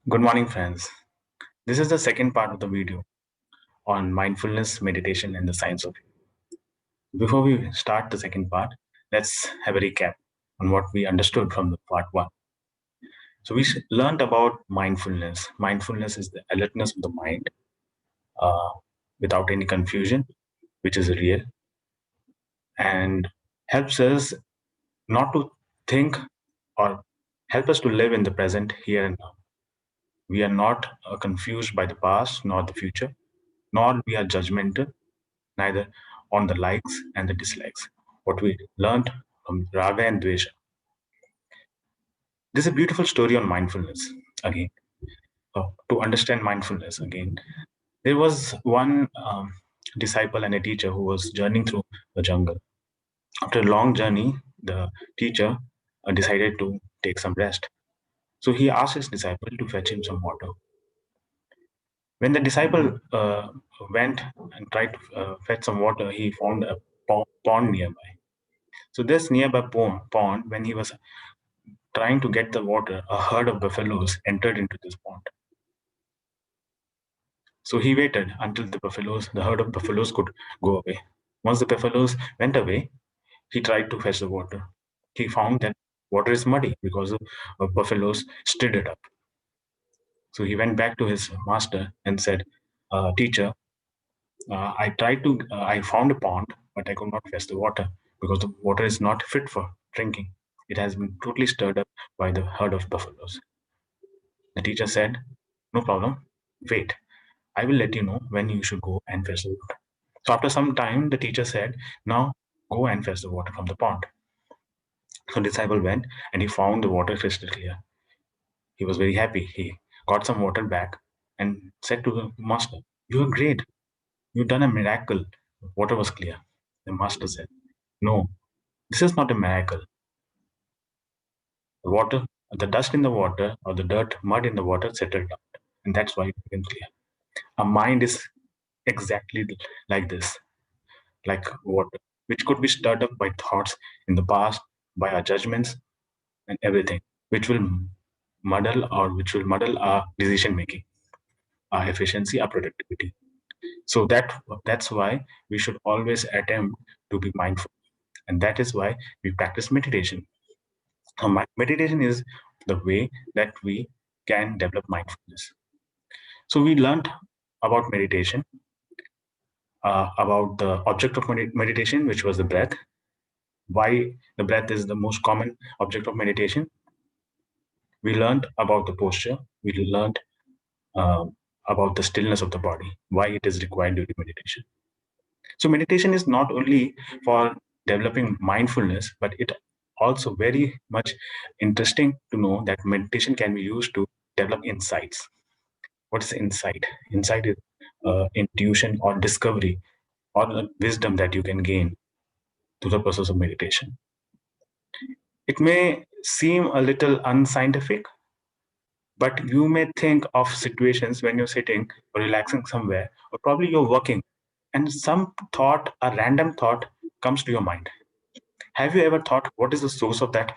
Good morning, friends. This is the second part of the video on mindfulness, meditation, and the science of it. Before we start the second part, let's have a recap on what we understood from the part one. So, we learned about mindfulness. Mindfulness is the alertness of the mind uh, without any confusion, which is real and helps us not to think or help us to live in the present here and now. We are not confused by the past nor the future, nor we are judgmental neither on the likes and the dislikes. What we learned from Raga and Dvesha. This is a beautiful story on mindfulness. Again, to understand mindfulness, again, there was one disciple and a teacher who was journeying through the jungle. After a long journey, the teacher decided to take some rest. So he asked his disciple to fetch him some water. When the disciple went and tried to fetch some water, he found a pond nearby. So this nearby pond, when he was trying to get the water, a herd of buffaloes entered into this pond. So he waited until the herd of buffaloes could go away. Once the buffaloes went away, he tried to fetch the water. He found that water is muddy because the buffaloes stirred it up. So he went back to his master and said, "Teacher, I found a pond, but I could not fetch the water because the water is not fit for drinking. It has been totally stirred up by the herd of buffaloes." The teacher said, "No problem. Wait. I will let you know when you should go and fetch the water." So after some time, the teacher said, "Now go and fetch the water from the pond." So disciple went and he found the water crystal clear. He was very happy. He got some water back and said to the master, "You are great. You've done a miracle." Water was clear. The master said, "No, this is not a miracle. The water, the dust in the water or the dirt, mud in the water settled down. And that's why it became clear." Our mind is exactly like this, like water, which could be stirred up by thoughts in the past, by our judgments and everything, which will muddle our decision making, our efficiency, our productivity. So that's why we should always attempt to be mindful. And that is why we practice meditation. Meditation is the way that we can develop mindfulness. So we learned about meditation, about the object of meditation, which was the breath, why the breath is the most common object of meditation. We learned about the posture. We learned uh, about the stillness of the body, why it is required during meditation. So meditation is not only for developing mindfulness, but it also very much interesting to know that meditation can be used to develop insights. What is insight? Insight is intuition or discovery or wisdom that you can gain through the process of meditation. It may seem a little unscientific, but you may think of situations when you're sitting or relaxing somewhere, or probably you're working, and some thought, a random thought, comes to your mind. Have you ever thought, what is the source of that?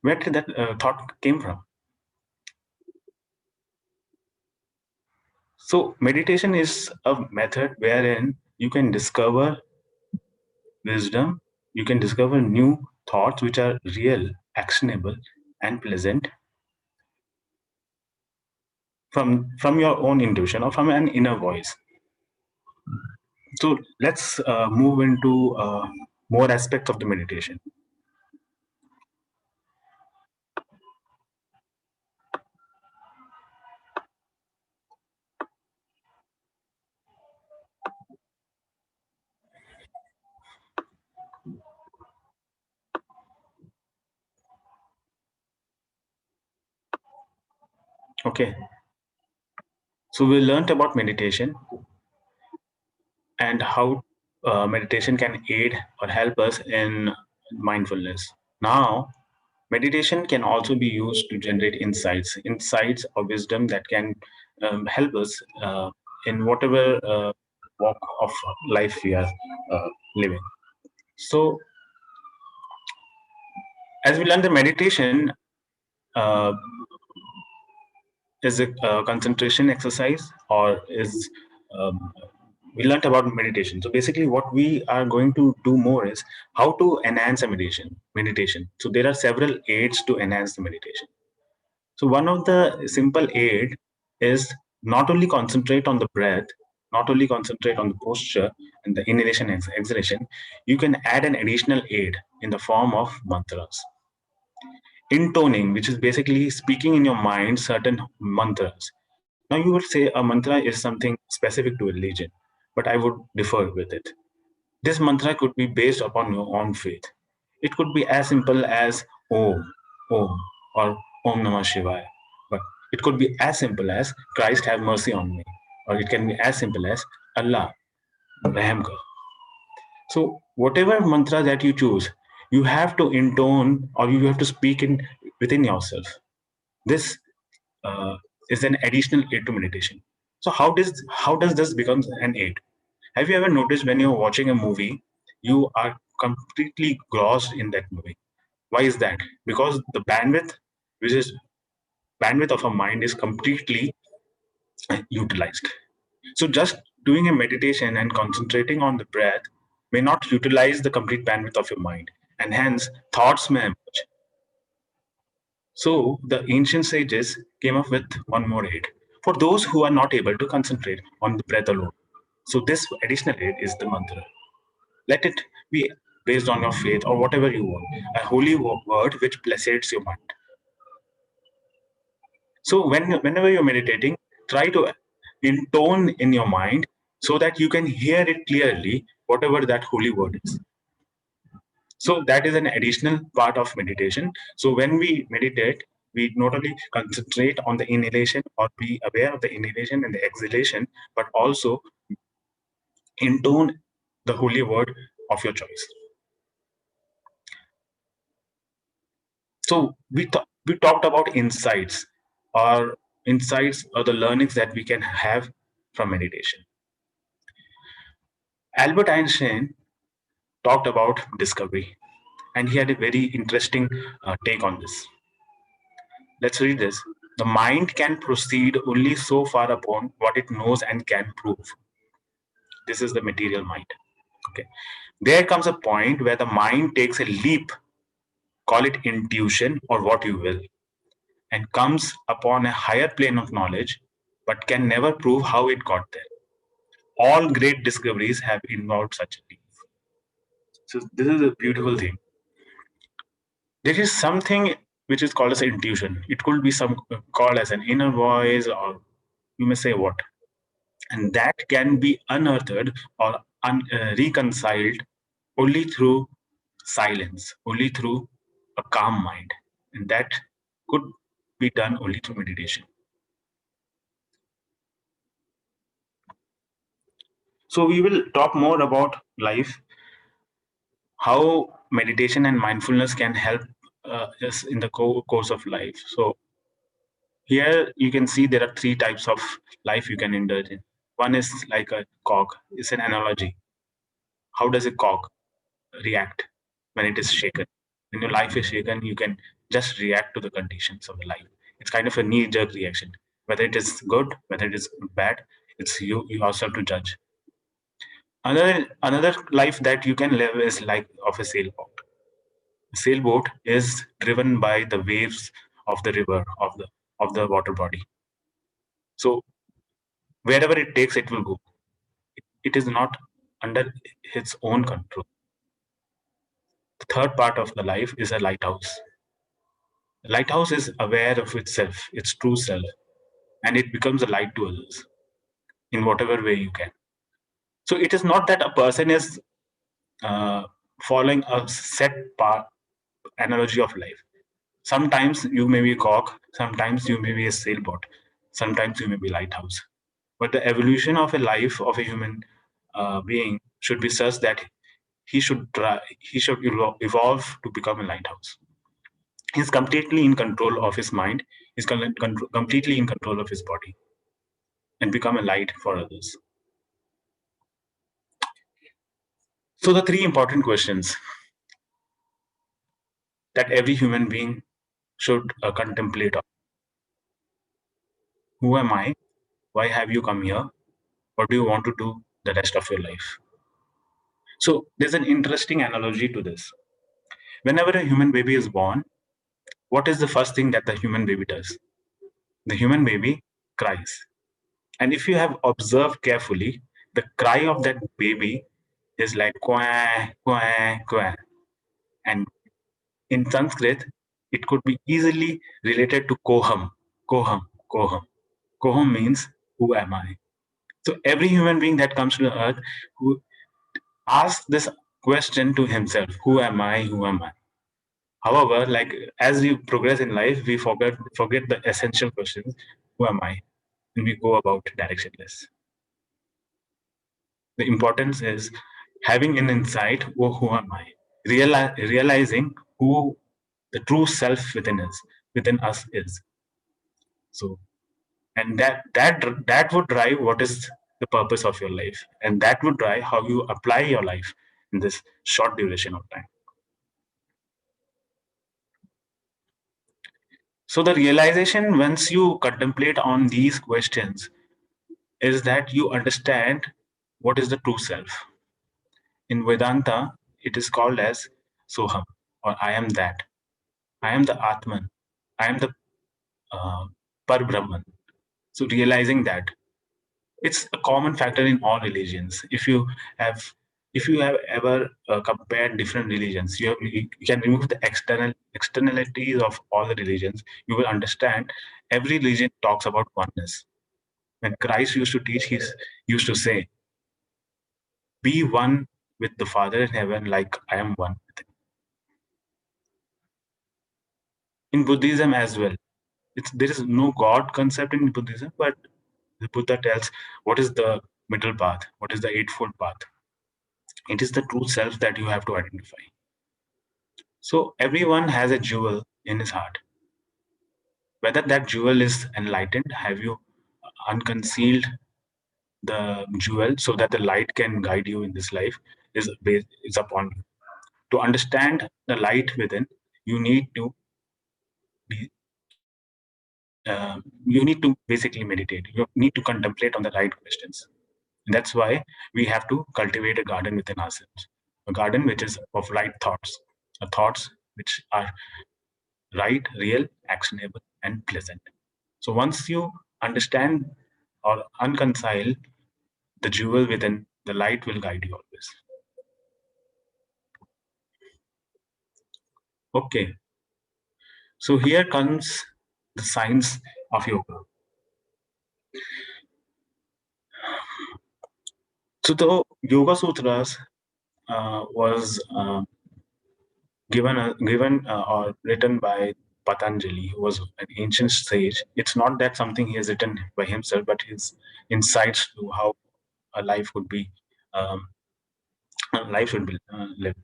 Where did that thought came from? So meditation is a method wherein you can discover wisdom, you can discover new thoughts which are real, actionable, and pleasant from your own intuition or from an inner voice. So let's move into more aspects of the meditation. Okay, so we learned about meditation and how meditation can aid or help us in mindfulness. Now, meditation can also be used to generate insights or wisdom that can help us in whatever walk of life we are living. So, as we learn the meditation, uh, is a concentration exercise, or is um, we learned about meditation. So basically, what we are going to do more is how to enhance a meditation. So there are several aids to enhance the meditation. So one of the simple aid is not only concentrate on the breath, not only concentrate on the posture and the inhalation and exhalation, you can add an additional aid in the form of mantras. Intoning, which is basically speaking in your mind certain mantras. Now you would say a mantra is something specific to a religion, but I would differ with it. This mantra could be based upon your own faith. It could be as simple as Om, Om, or Om Namah Shivaya. But it could be as simple as Christ have mercy on me. Or it can be as simple as Allah, Rahm Kar. So whatever mantra that you choose, you have to intone or you have to speak in within yourself. This uh, is an additional aid to meditation. So how does this become an aid? Have you ever noticed when you're watching a movie, you are completely grossed in that movie? Why is that? Because the which is bandwidth of our mind, is completely utilized. So just doing a meditation and concentrating on the breath may not utilize the complete bandwidth of your mind, and hence thoughts may emerge. So the ancient sages came up with one more aid for those who are not able to concentrate on the breath alone. So this additional aid is the mantra. Let it be based on your faith or whatever you want, a holy word which blesses your mind. So whenever you're meditating, try to intone in your mind so that you can hear it clearly, whatever that holy word is. So that is an additional part of meditation. So when we meditate, we not only concentrate on the inhalation or be aware of the inhalation and the exhalation, but also intone the holy word of your choice. So we talked about insights or the learnings that we can have from meditation. Albert Einstein talked about discovery, and he had a very interesting take on this. Let's read this. The mind can proceed only so far upon what it knows and can prove. This is the material mind. Okay. There comes a point where the mind takes a leap, call it intuition or what you will, and comes upon a higher plane of knowledge, but can never prove how it got there. All great discoveries have involved such a leap. So this is a beautiful thing. There is something which is called as intuition. It could be some called as an inner voice, or you may say what, and that can be unearthed or reconciled only through silence, only through a calm mind, and that could be done only through meditation. So we will talk more about life, how meditation and mindfulness can help us in the course of life. So here you can see there are three types of life you can indulge in. One is like a cog. It's an analogy. How does a cog react when it is shaken? When your life is shaken, you can just react to the conditions of the life. It's kind of a knee-jerk reaction. Whether it is good, whether it is bad, it's you yourself to judge. Another life that you can live is like of a sailboat. A sailboat is driven by the waves of the river, of the water body. So wherever it takes, it will go. It is not under its own control. The third part of the life is a lighthouse. The lighthouse is aware of itself, its true self, and it becomes a light to others in whatever way you can. So it is not that a person is uh, following a set part analogy of life. Sometimes you may be a cock, sometimes you may be a sailboat, sometimes you may be lighthouse. But the evolution of a life of a human being should be such that he should evolve to become a lighthouse. He's completely in control of his mind. He's completely in control of his body, and become a light for others. So the three important questions that every human being should contemplate on. Who am I? Why have you come here? What do you want to do the rest of your life? So there's an interesting analogy to this. Whenever a human baby is born, what is the first thing that the human baby does? The human baby cries. And if you have observed carefully, the cry of that baby is like quah, quah, quah. And in Sanskrit, it could be easily related to koham, koham, koham. Koham means who am I? So every human being that comes to the earth who asks this question to himself, who am I? Who am I? However, like as we progress in life, we forget the essential questions, who am I? And we go about directionless. The importance is having an insight, oh, who am I? Realizing who the true self within us is. So, and that would drive what is the purpose of your life, and that would drive how you apply your life in this short duration of time. So the realization once you contemplate on these questions is that you understand what is the true self. In Vedanta, it is called as Soham, or I am that. I am the Atman. I am the uh, Par Brahman. So realizing that it's a common factor in all religions. Have if you have ever compared different religions, you can remove the externalities of all the religions. You will understand every religion talks about oneness. When Christ used to teach, he used to say, "Be one with the Father in heaven, like I am one with him." In Buddhism as well, there is no God concept in Buddhism, but the Buddha tells what is the middle path, what is the eightfold path. It is the true self that you have to identify. So everyone has a jewel in his heart. Whether that jewel is enlightened, have you unconcealed the jewel so that the light can guide you in this life is upon you. To understand the light within, you need to be you need to basically meditate. You need to contemplate on the right questions. And that's why we have to cultivate a garden within ourselves, a garden which is of right thoughts, thoughts which are right, real, actionable, and pleasant. So once you understand or unconcile the jewel within, the light will guide you always. Okay, so here comes the science of yoga. So the Yoga Sutras was given or written by Patanjali, who was an ancient sage. It's not that something he has written by himself, but his insights to how a life would be um, life should be lived.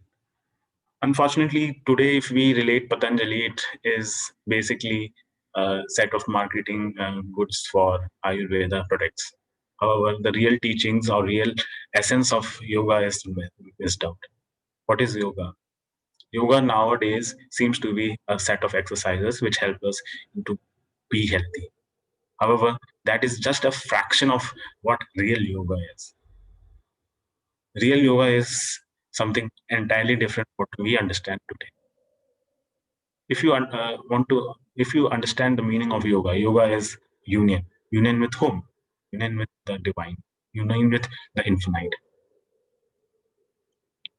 Unfortunately, today, if we relate Patanjali, it is basically a set of marketing goods for Ayurveda products. However, the real teachings or real essence of yoga is missed out. What is yoga? Yoga nowadays seems to be a set of exercises which help us to be healthy. However, that is just a fraction of what real yoga is. Real yoga is something entirely different what we understand today. If you want to, if you understand the meaning of yoga, yoga is union. Union with whom? Union with the divine. Union with the infinite.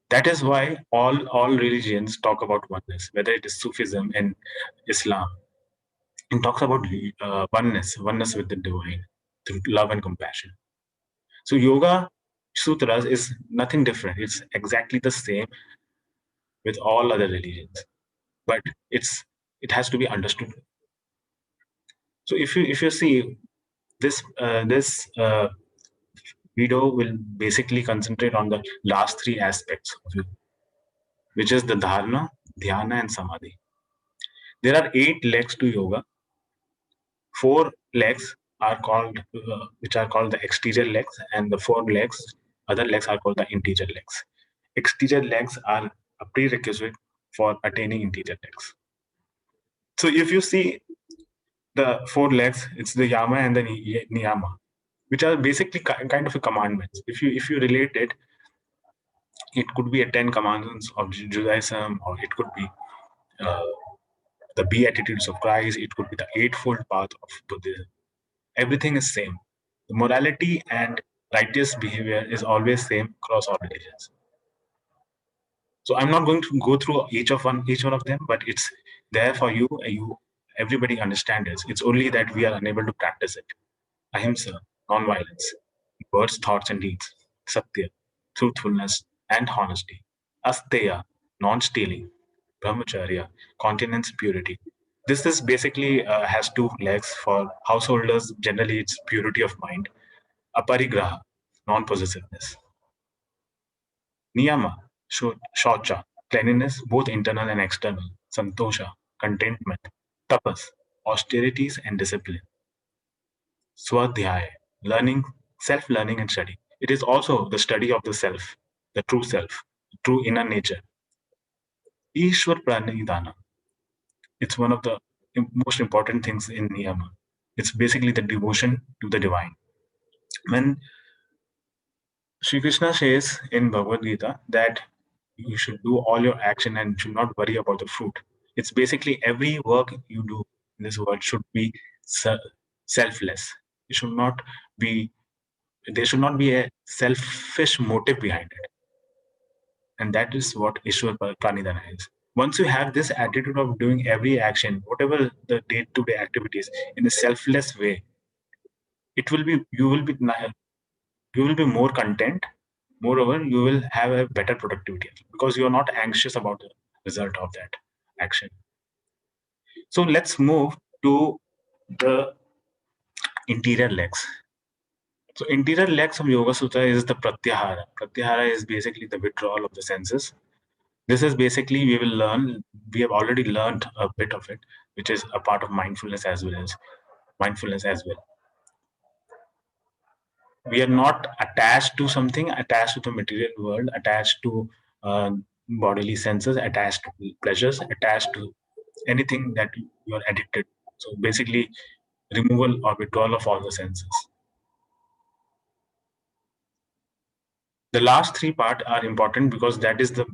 That is why all religions talk about oneness, whether it is Sufism and Islam. It talks about oneness with the divine through love and compassion. So yoga sutras is nothing different. It's exactly the same with all other religions, but it has to be understood. So if you see this video will basically concentrate on the last three aspects of yoga, which is the dharana, dhyana, and samadhi. There are 8 legs to yoga. 4 legs are called, which are called the exterior legs, and the 4 legs, other legs are called the interior legs. Exterior legs are a prerequisite for attaining interior legs. So if you see the four legs, it's the yama and the niyama, which are basically kind of a commandments. If you relate it, it could be a 10 commandments of Judaism, or it could be uh, the Beatitudes of Christ, it could be the Eightfold Path of Buddhism. Everything is same. The morality and righteous behavior is always same across all religions. So I'm not going to go through each one of them, but it's there for you. Everybody understand this. It's only that we are unable to practice it. Ahimsa, non-violence, words, thoughts, and deeds. Satya, truthfulness and honesty. Asteya, non-stealing. Brahmacharya, continence, purity. This is basically has two legs for householders. Generally, it's purity of mind. Aparigraha, non-possessiveness. Niyama, shaucha, cleanliness, both internal and external. Santosha, contentment. Tapas, austerities and discipline. Swadhyaya, learning, self-learning and study. It is also the study of the self, the true inner nature. Ishwar Pranidhana. It's one of the most important things in Niyama. It's basically the devotion to the divine. When Sri Krishna says in Bhagavad Gita that you should do all your action and should not worry about the fruit, it's basically every work you do in this world should be selfless. It should not be there should not be a selfish motive behind it. And that is what Ishwar Pranidhana is. Once you have this attitude of doing every action, whatever the day-to-day activities, in a selfless way, it will be you will be more content. Moreover, you will have a better productivity because you are not anxious about the result of that action. So let's move to the interior legs. So interior legs of Yoga Sutra is the Pratyahara. Pratyahara is basically the withdrawal of the senses. This is basically we have already learned a bit of it, which is a part of mindfulness as well. We are not attached to something, attached to the material world, attached to bodily senses, attached to pleasures, attached to anything that you are addicted. So basically, removal or withdrawal of all the senses. The last three part are important because that is the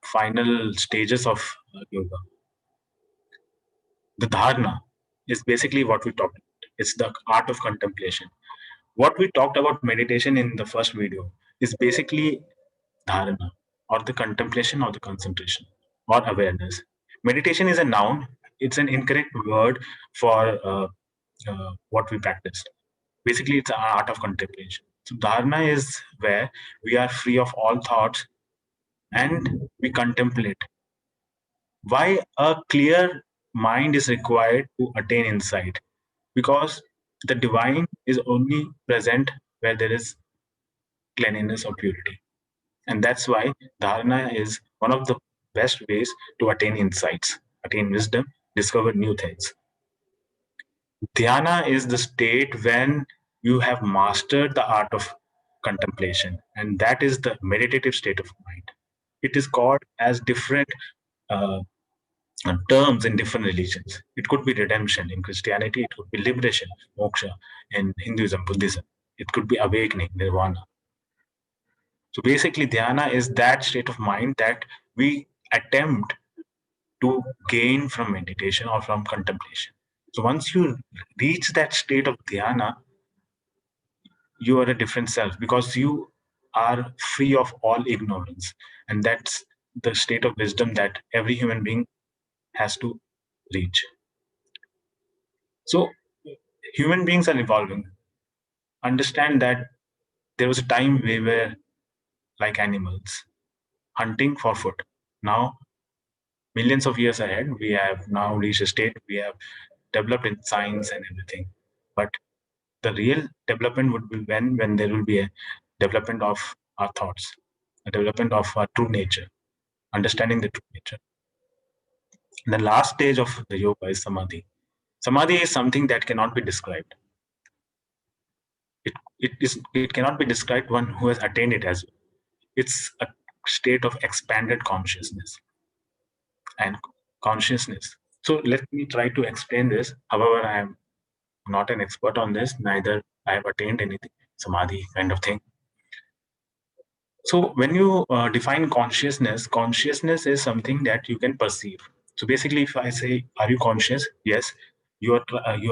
final stages of yoga. The dharana is basically what we talked about. It's the art of contemplation. What we talked about meditation in the first video is basically dharana, or the contemplation or the concentration or awareness. Meditation is a noun. It's an incorrect word for what we practice. Basically, it's an art of contemplation. So dharana is where we are free of all thoughts and we contemplate. Why a clear mind is required to attain insight? Because the divine is only present where there is cleanliness or purity. And that's why dharana is one of the best ways to attain insights, attain wisdom, discover new things. Dhyana is the state when you have mastered the art of contemplation, and that is the meditative state of mind. It is called as different uh, terms in different religions. It could be redemption in Christianity, it could be liberation, moksha in Hinduism, Buddhism, it could be awakening, nirvana. So basically, dhyana is that state of mind that we attempt to gain from meditation or from contemplation. So once you reach that state of dhyana, you are a different self because you are free of all ignorance. And that's the state of wisdom that every human being has to reach. So human beings are evolving. Understand that there was a time we were like animals, hunting for food. Now, millions of years ahead, we have now reached a state we have developed in science and everything. But the real development would be when there will be a development of our thoughts, a development of our true nature, understanding the true nature. And the last stage of the yoga is samadhi. Samadhi is something that cannot be described. It cannot be described one who has attained it as well. It's a state of expanded consciousness and consciousness. So let me try to explain this. However, I am not an expert on this, neither I have attained anything, samadhi kind of thing. So when you define consciousness, consciousness is something that you can perceive. So basically, if I say, "Are you conscious?" Yes, you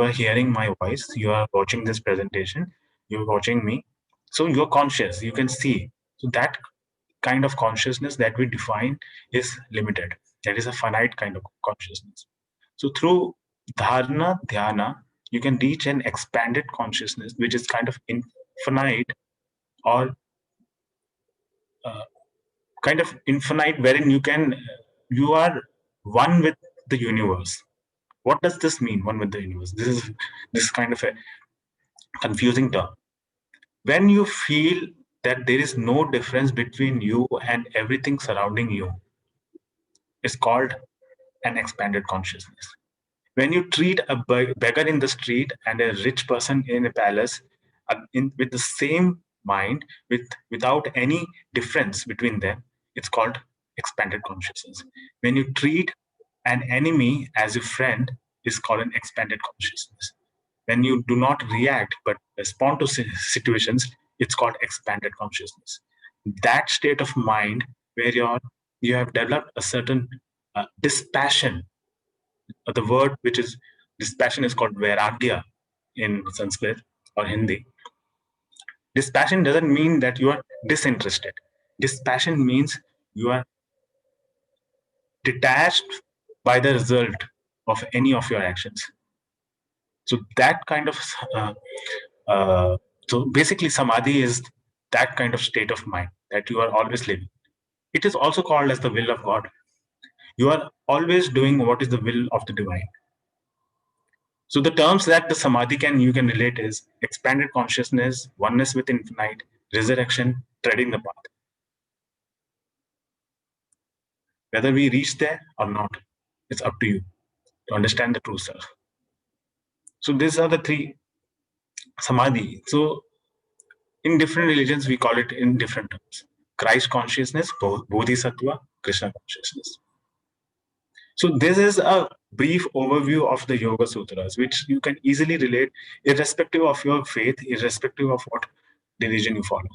are hearing my voice. You are watching this presentation. You are watching me. So you're conscious. You can see. So that kind of consciousness that we define is limited. That is a finite kind of consciousness. So through dharana, dhyana, you can reach an expanded consciousness, which is kind of infinite or uh, kind of infinite, wherein you are one with the universe. What does this mean, one with the universe? This is kind of a confusing term. When you feel that there is no difference between you and everything surrounding you, it's called an expanded consciousness. When you treat a beggar in the street and a rich person in a palace with the same mind, without any difference between them, it's called expanded consciousness. When you treat an enemy as a friend, is called an expanded consciousness. When you do not react but respond to situations, it's called expanded consciousness. That state of mind where you have developed a certain dispassion. The word which is dispassion is called vairagya in Sanskrit or Hindi. Dispassion doesn't mean that you are disinterested. Dispassion means you are detached by the result of any of your actions. So that kind of uh, so basically samadhi is that kind of state of mind that you are always living. It is also called as the will of God. You are always doing what is the will of the divine. So the terms that the samadhi you can relate is expanded consciousness, oneness with infinite, resurrection, treading the path. Whether we reach there or not, it's up to you to understand the true self. So these are the three samadhi. So in different religions, we call it in different terms. Christ consciousness, Bodhisattva, Krishna consciousness. So this is a brief overview of the Yoga Sutras, which you can easily relate irrespective of your faith, irrespective of what religion you follow.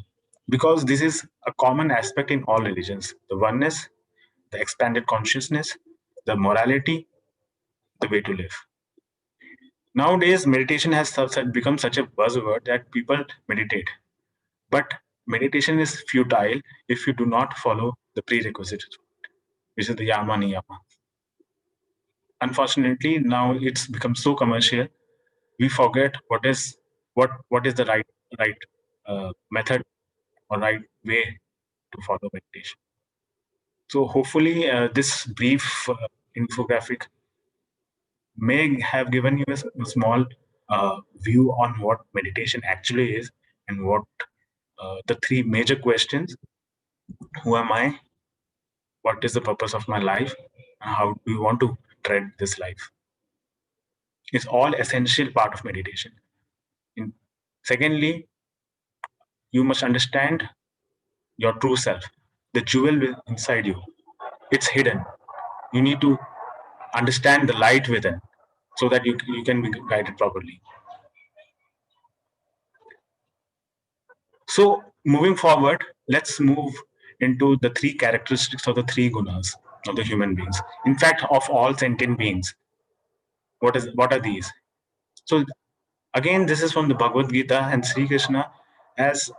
Because this is a common aspect in all religions: the oneness, the expanded consciousness, the morality, the way to live. Nowadays, meditation has become such a buzzword that people meditate. But meditation is futile if you do not follow the prerequisites, which is the yama niyama. Unfortunately, now it's become so commercial, we forget what is the right method or right way to follow meditation. So hopefully, this brief infographic may have given you a small view on what meditation actually is and what the three major questions: who am I? What is the purpose of my life? And how do you want to tread this life? It's all essential part of meditation. In, secondly, you must understand your true self, the jewel inside you. It's hidden. You need to understand the light within so that you can be guided properly. So, moving forward, let's move into the three characteristics of the three gunas of the human beings. In fact, of all sentient beings, what are these? So, again, this is from the Bhagavad Gita, and Sri Krishna has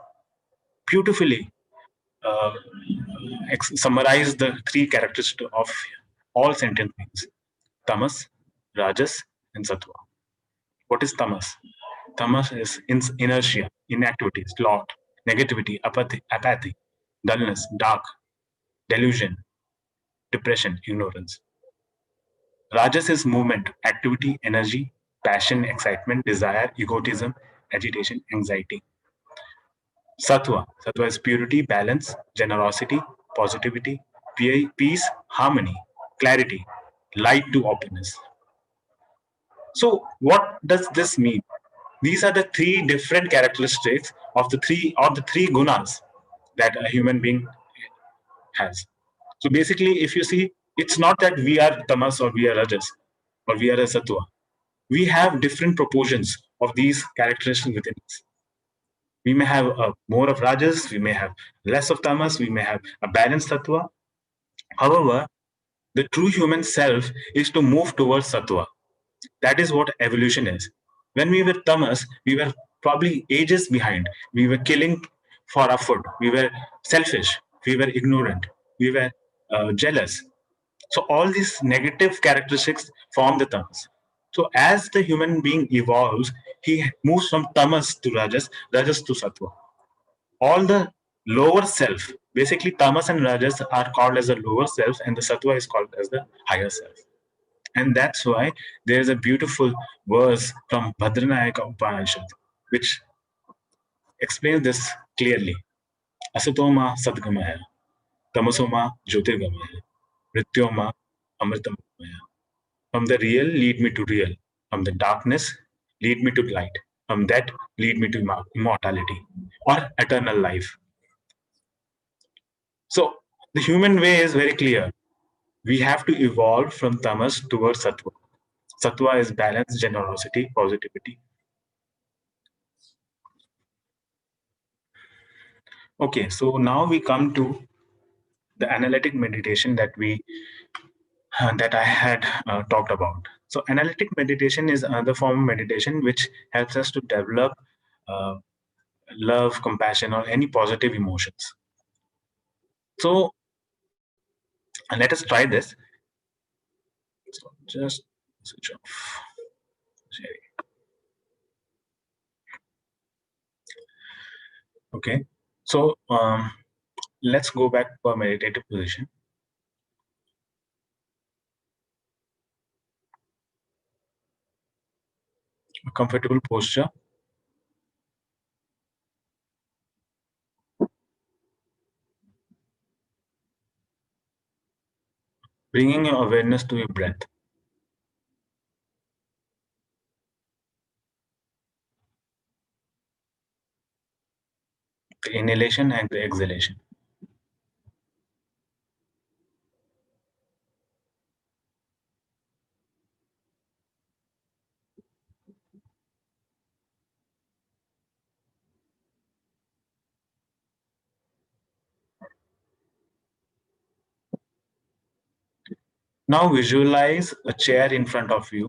beautifully uh, summarized the three characteristics of all sentient beings: tamas, rajas, and sattva. What is tamas? Tamas is inertia, inactivity, sloth, negativity, apathy, dullness, dark, delusion, depression, ignorance. Rajas is movement, activity, energy, passion, excitement, desire, egotism, agitation, anxiety. Sattva is purity, balance, generosity, positivity, peace, harmony, clarity, light to openness. So, what does this mean? These are the three different characteristics of the three gunas that a human being has. So basically, if you see, it's not that we are tamas or we are rajas. or we are a sattva. We have different proportions of these characteristics within us. We may have more of rajas, we may have less of tamas, we may have a balanced sattva. However, the true human self is to move towards sattva. That is what evolution is. When we were tamas, we were probably ages behind. We were killing for our food. We were selfish. We were ignorant. We were jealous. So all these negative characteristics form the tamas. So as the human being evolves, he moves from tamas to rajas, rajas to sattva. All the lower self, basically tamas and rajas are called as the lower self, and the sattva is called as the higher self. And that's why there is a beautiful verse from Bhadranayaka Upanishad, which explains this clearly. Asatoma Sadgamaya, Tamasoma Jyotirgamaya, Mrityoma Amritamaya. From the real, lead me to real. From the darkness, lead me to light. From that, lead me to immortality or eternal life. So the human way is very clear. We have to evolve from tamas towards sattva. Sattva is balance, generosity, positivity. Okay, so now we come to the analytic meditation that I had talked about. So analytic meditation is another form of meditation which helps us to develop uh, love, compassion, or any positive emotions. So let us try this. So just switch off sharing. Okay. So let's go back to a meditative position. A comfortable posture. Bringing your awareness to your breath. The inhalation and the exhalation. Now visualize a chair in front of you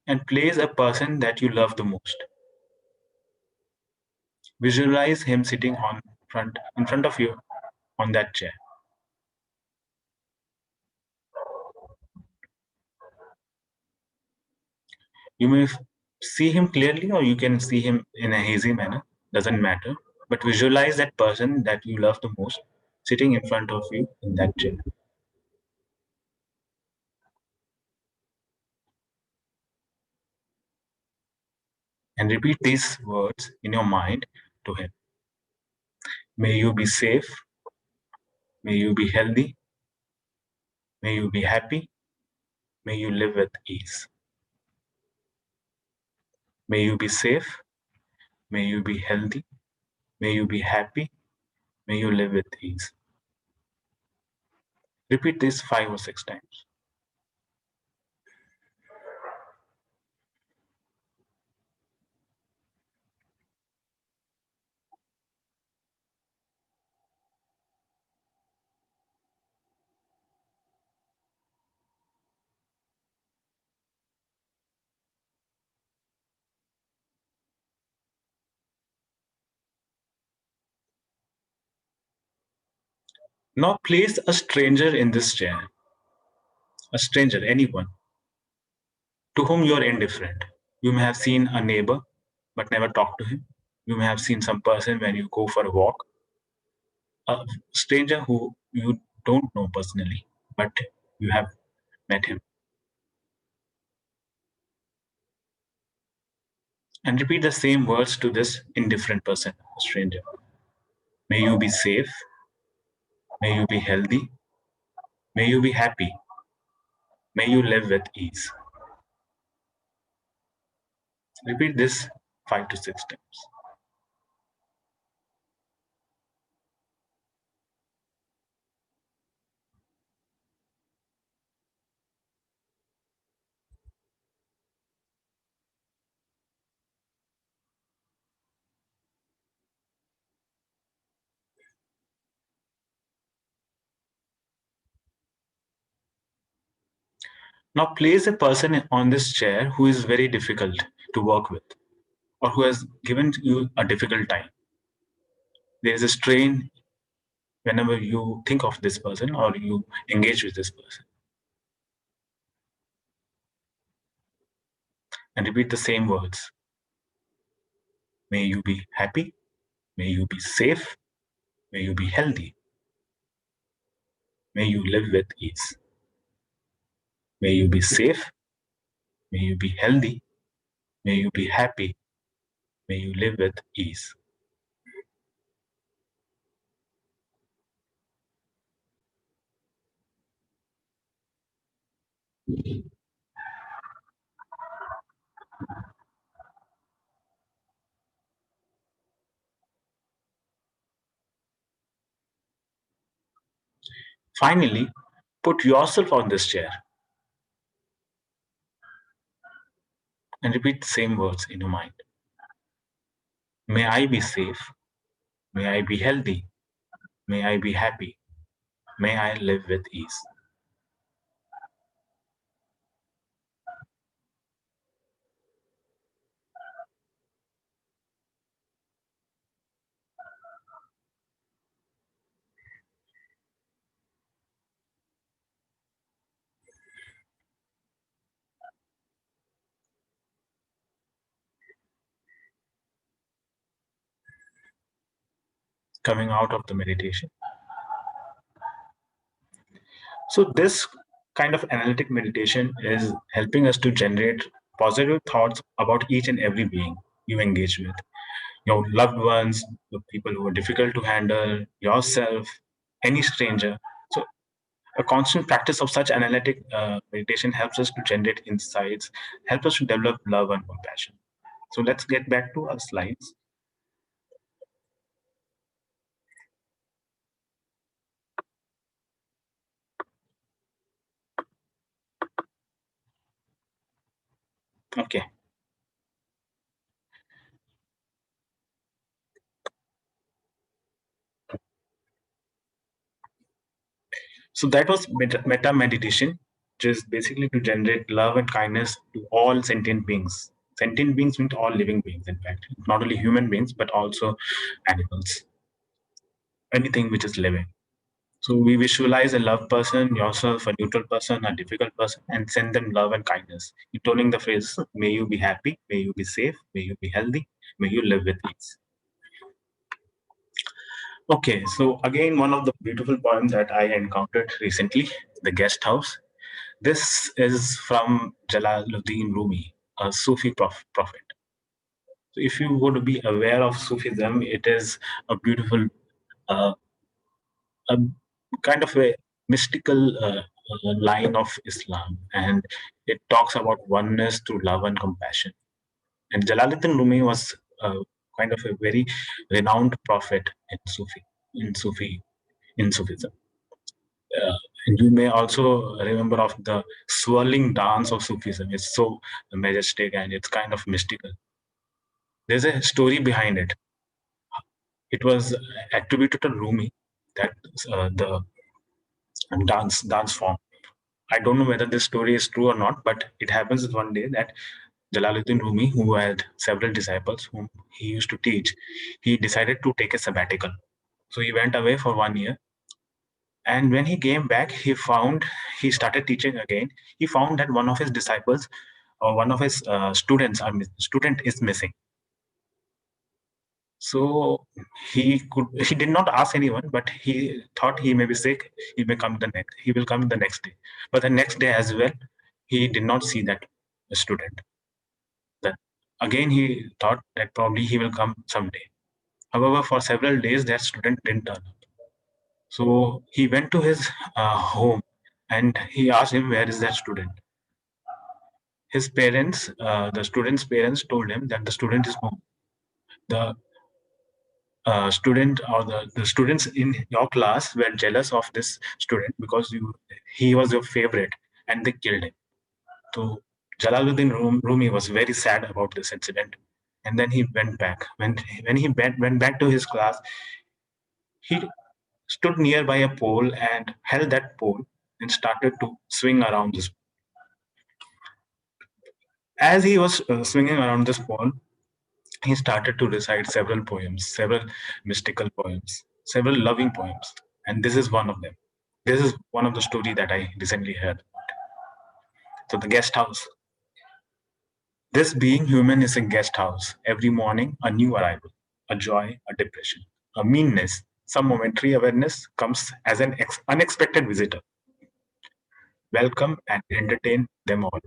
and place a person that you love the most. Visualize him sitting in front of you on that chair. You may see him clearly or you can see him in a hazy manner, doesn't matter. But visualize that person that you love the most sitting in front of you in that chair. And repeat these words in your mind to him. May you be safe. May you be healthy. May you be happy. May you live with ease. May you be safe. May you be healthy. May you be happy. May you live with ease. Repeat this 5 or 6 times. Now place a stranger in this chair, a stranger, anyone, to whom you are indifferent. You may have seen a neighbor but never talked to him. You may have seen some person when you go for a walk, a stranger who you don't know personally, but you have met him. And repeat the same words to this indifferent person, a stranger. May you be safe. May you be healthy. May you be happy. May you live with ease. Repeat this 5 to 6 times. Now place a person on this chair who is very difficult to work with or who has given you a difficult time. There is a strain whenever you think of this person or you engage with this person. And repeat the same words. May you be happy. May you be safe. May you be healthy. May you live with ease. May you be safe. May you be healthy. May you be happy. May you live with ease. Finally, put yourself on this chair and repeat the same words in your mind. May I be safe. May I be healthy. May I be happy. May I live with ease. Coming out of the meditation. So, this kind of analytic meditation is helping us to generate positive thoughts about each and every being you engage with, your loved ones, the people who are difficult to handle, yourself, any stranger. So, a constant practice of such analytic meditation helps us to generate insights, help us to develop love and compassion. So, let's get back to our slides. Okay. So that was meta meditation, which is basically to generate love and kindness to all sentient beings. Sentient beings mean all living beings, in fact, not only human beings, but also animals, anything which is living. So we visualize a love person, yourself, a neutral person, a difficult person, and send them love and kindness. You're telling the phrase, may you be happy, may you be safe, may you be healthy, may you live with ease. Okay, so again, one of the beautiful poems that I encountered recently, The Guest House. This is from Jalaluddin Rumi, a Sufi prophet. So if you would be aware of Sufism, it is a beautiful, uh, a kind of a mystical line of Islam, and it talks about oneness through love and compassion. And Jalaluddin Rumi was kind of a very renowned prophet in Sufism. Uh, and you may also remember of the swirling dance of Sufism. It's so majestic and it's kind of mystical. There's a story behind it. It was attributed to Rumi that the dance form. I don't know whether this story is true or not, but it happens one day that Jalaluddin Rumi, who had several disciples whom he used to teach, he decided to take a sabbatical. So he went away for 1 year. And when he came back, he started teaching again. He found that one of his disciples or one of his student is missing. So he did not ask anyone, but he thought he may be sick. He will come the next day. But the next day as well, he did not see that student. Then again he thought that probably he will come someday. However, for several days that student didn't turn up. So he went to his home and he asked him, where is that student? His parents, the student's parents, told him that the student is home. The student or the students in your class were jealous of this student because he was your favorite and they killed him. So Jalaluddin Rumi was very sad about this incident. And then he went back. When he went back to his class, he stood nearby a pole and held that pole and started to swing around this. As he was swinging around this pond, he started to recite several poems, several mystical poems, several loving poems, and this is one of them. This is one of the story that I recently heard. So the guest house. This being human is a guest house. Every morning, a new arrival, a joy, a depression, a meanness, some momentary awareness comes as an unexpected visitor. Welcome and entertain them all.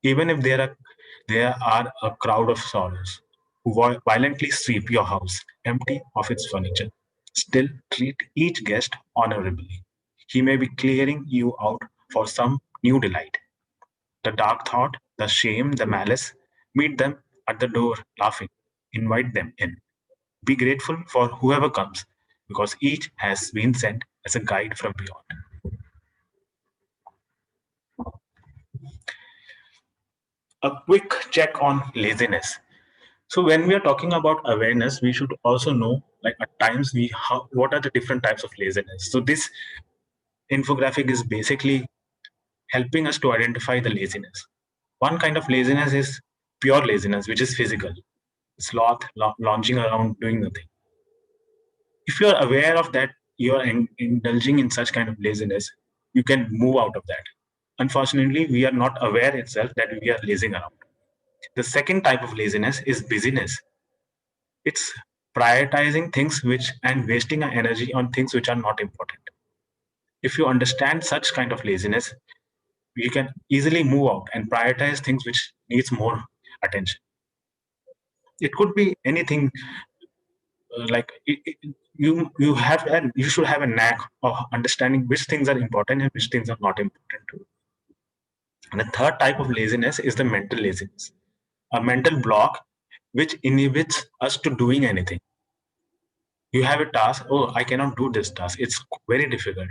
Even if there are a crowd of sorrows who violently sweep your house empty of its furniture, still treat each guest honorably. He may be clearing you out for some new delight. The dark thought, the shame, the malice, meet them at the door laughing. Invite them in. Be grateful for whoever comes, because each has been sent as a guide from beyond. A quick check on laziness. So when we are talking about awareness, we should also know, like at times, what are the different types of laziness. So this infographic is basically helping us to identify the laziness. One kind of laziness is pure laziness, which is physical, sloth, lounging around doing nothing. If you are aware of that, you are indulging in such kind of laziness, you can move out of that. Unfortunately, we are not aware itself that we are lazing around. The second type of laziness is busyness. It's prioritizing things which and wasting our energy on things which are not important. If you understand such kind of laziness, you can easily move out and prioritize things which needs more attention. It could be anything, you should have a knack of understanding which things are important and which things are not important. And the third type of laziness is the mental laziness, a mental block which inhibits us to doing anything. You have a task. Oh, I cannot do this task. It's very difficult.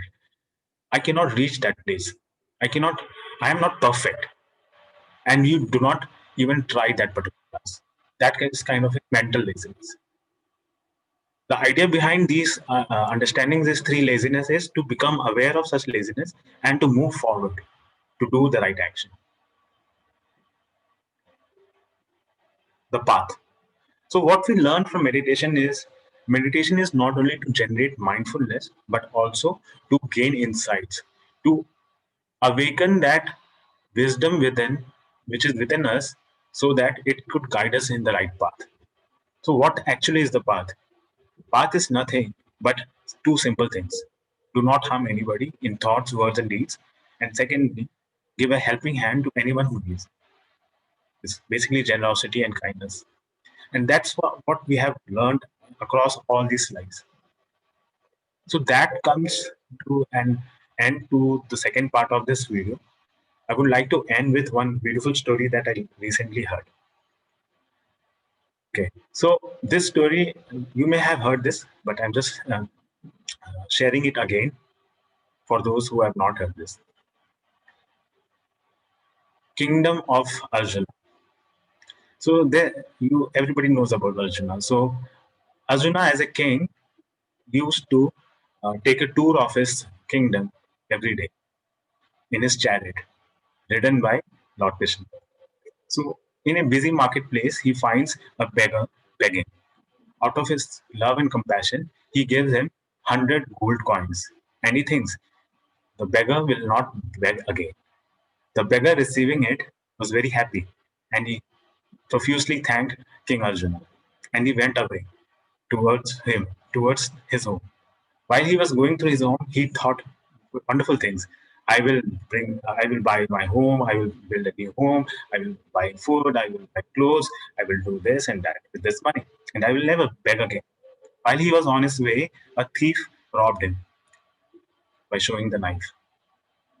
I cannot reach that place. I cannot. I am not perfect, and you do not even try that particular task. That is kind of a mental laziness. The idea behind these understanding these three laziness is to become aware of such laziness and to move forward to do the right action. The path. So what we learn from meditation is not only to generate mindfulness but also to gain insights, to awaken that wisdom within, which is within us, so that it could guide us in the right path. So what actually is the path? Path is nothing but two simple things: do not harm anybody in thoughts, words, and deeds, and secondly, give a helping hand to anyone who needs. It's basically generosity and kindness, and that's what we have learned across all these slides. So that comes to an end to the second part of this video. I would like to end with one beautiful story that I recently heard. Okay, so this story, you may have heard this, but I'm just sharing it again for those who have not heard this. Kingdom of Arjuna. So there, everybody knows about Arjuna. So Arjuna, as a king, used to take a tour of his kingdom every day in his chariot, ridden by Lord Krishna. So in a busy marketplace, he finds a beggar begging. Out of his love and compassion, he gives him 100 gold coins, and he thinks the beggar will not beg again. The beggar receiving it was very happy, and he profusely thanked King Arjuna, and he went away towards his home. While he was going through his home, he thought wonderful things. I will buy my home, I will build a new home, I will buy food, I will buy clothes, I will do this and that with this money, and I will never beg again. While he was on his way, a thief robbed him by showing the knife,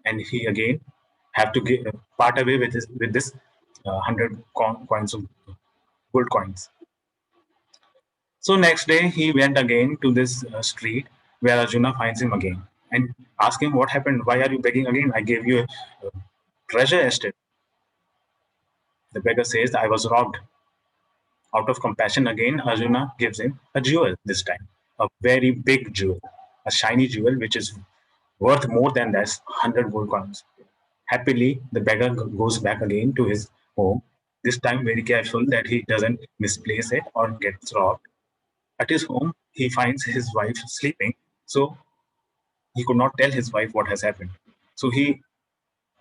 and he again have to part away with this 100 coins of gold coins. So next day he went again to this street where Arjuna finds him again and asks him what happened. Why are you begging again? I gave you a treasure estate. The beggar says, I was robbed. Out of compassion again, Arjuna gives him a jewel this time, a very big jewel, a shiny jewel which is worth more than that 100 gold coins. Happily, the beggar goes back again to his home, this time very careful that he doesn't misplace it or gets robbed. At his home, he finds his wife sleeping, so he could not tell his wife what has happened. So he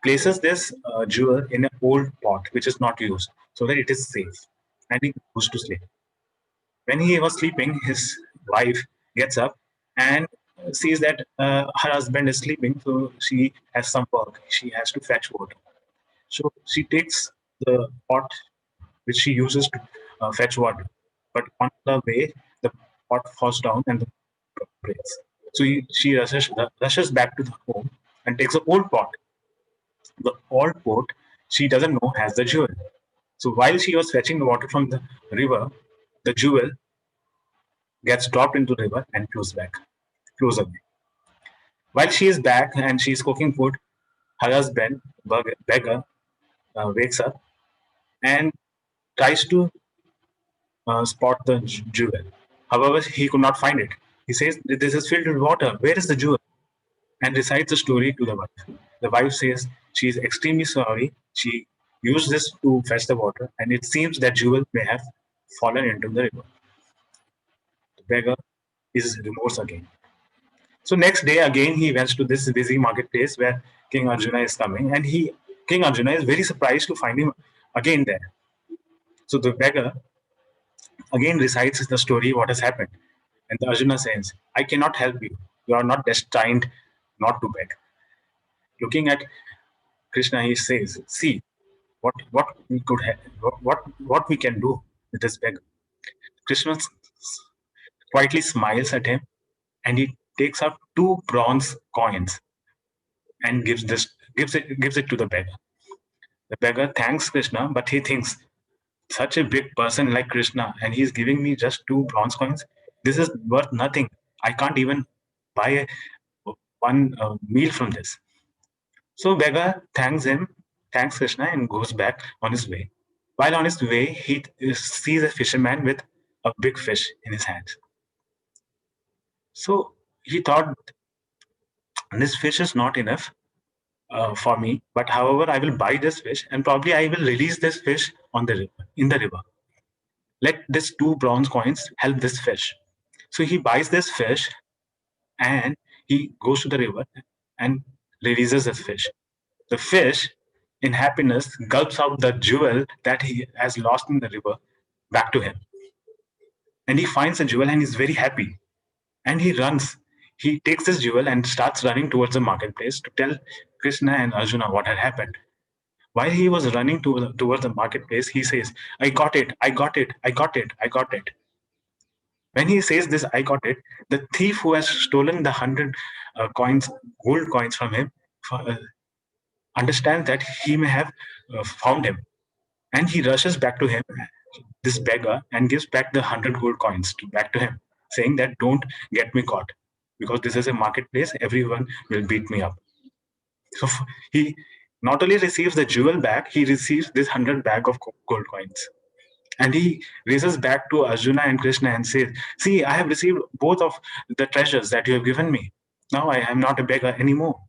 places this jewel in an old pot which is not used so that it is safe, and he goes to sleep. When he was sleeping, his wife gets up and sees that her husband is sleeping, so she has some work. She has to fetch water. So she takes the pot which she uses to fetch water. But on the way, the pot falls down and the breaks. So she rushes back to the home and takes an old pot. The old pot she doesn't know has the jewel. So while she was fetching the water from the river, the jewel gets dropped into the river and flows away. While she is back and she is cooking food, her husband, beggar, wakes up and tries to spot the jewel. However, he could not find it. He says, "This is filled with water. Where is the jewel?" And recites the story to the wife. The wife says she is extremely sorry. She used this to fetch the water, and it seems that jewel may have fallen into the river. The beggar is remorse again. So next day again he went to this busy marketplace where King Arjuna is coming, and King Arjuna is very surprised to find him again there. So the beggar again recites the story what has happened, and the Arjuna says, "I cannot help you. You are not destined not to beg." Looking at Krishna, he says, "See what we could what we can do with this beggar." Krishna quietly smiles at him, and he takes out two bronze coins and gives it to the beggar. The beggar thanks Krishna, but he thinks, such a big person like Krishna, and he's giving me just two bronze coins. This is worth nothing. I can't even buy one meal from this. So beggar thanks Krishna, and goes back on his way. While on his way, he sees a fisherman with a big fish in his hands. So he thought, this fish is not enough for me, but however, I will buy this fish and probably I will release this fish on the river, in the river. Let this two bronze coins help this fish. So he buys this fish and he goes to the river and releases this fish. The fish, in happiness, gulps out the jewel that he has lost in the river back to him. And he finds the jewel and he's very happy. And he runs. He takes this jewel and starts running towards the marketplace to tell Krishna and Arjuna what had happened. While he was running towards the marketplace, he says, "I got it, I got it, I got it, I got it." When he says this, "I got it," the thief who has stolen the 100 coins, gold coins from him, uh, understands that he may have found him. And he rushes back to him, this beggar, and gives back the 100 gold coins back to him, saying that, "Don't get me caught, because this is a marketplace, everyone will beat me up." So he not only receives the jewel back, he receives this 100 bag of gold coins. And he races back to Arjuna and Krishna and says, "See, I have received both of the treasures that you have given me. Now I am not a beggar anymore."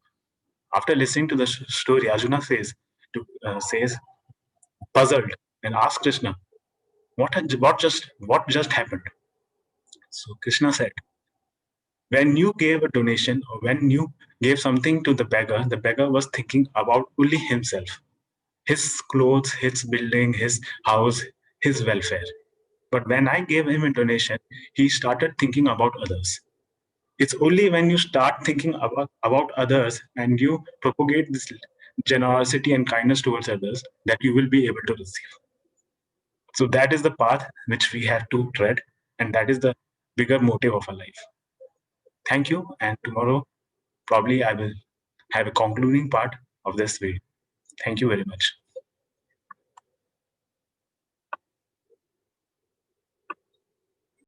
After listening to the story, Arjuna says puzzled and asks Krishna, what just happened?" So Krishna said, when you gave a donation or when you gave something to the beggar was thinking about only himself, his clothes, his building, his house, his welfare. But when I gave him a donation, he started thinking about others. It's only when you start thinking about others and you propagate this generosity and kindness towards others that you will be able to receive. So that is the path which we have to tread, and that is the bigger motive of our life. Thank you, and tomorrow probably I will have a concluding part of this video. Thank you very much.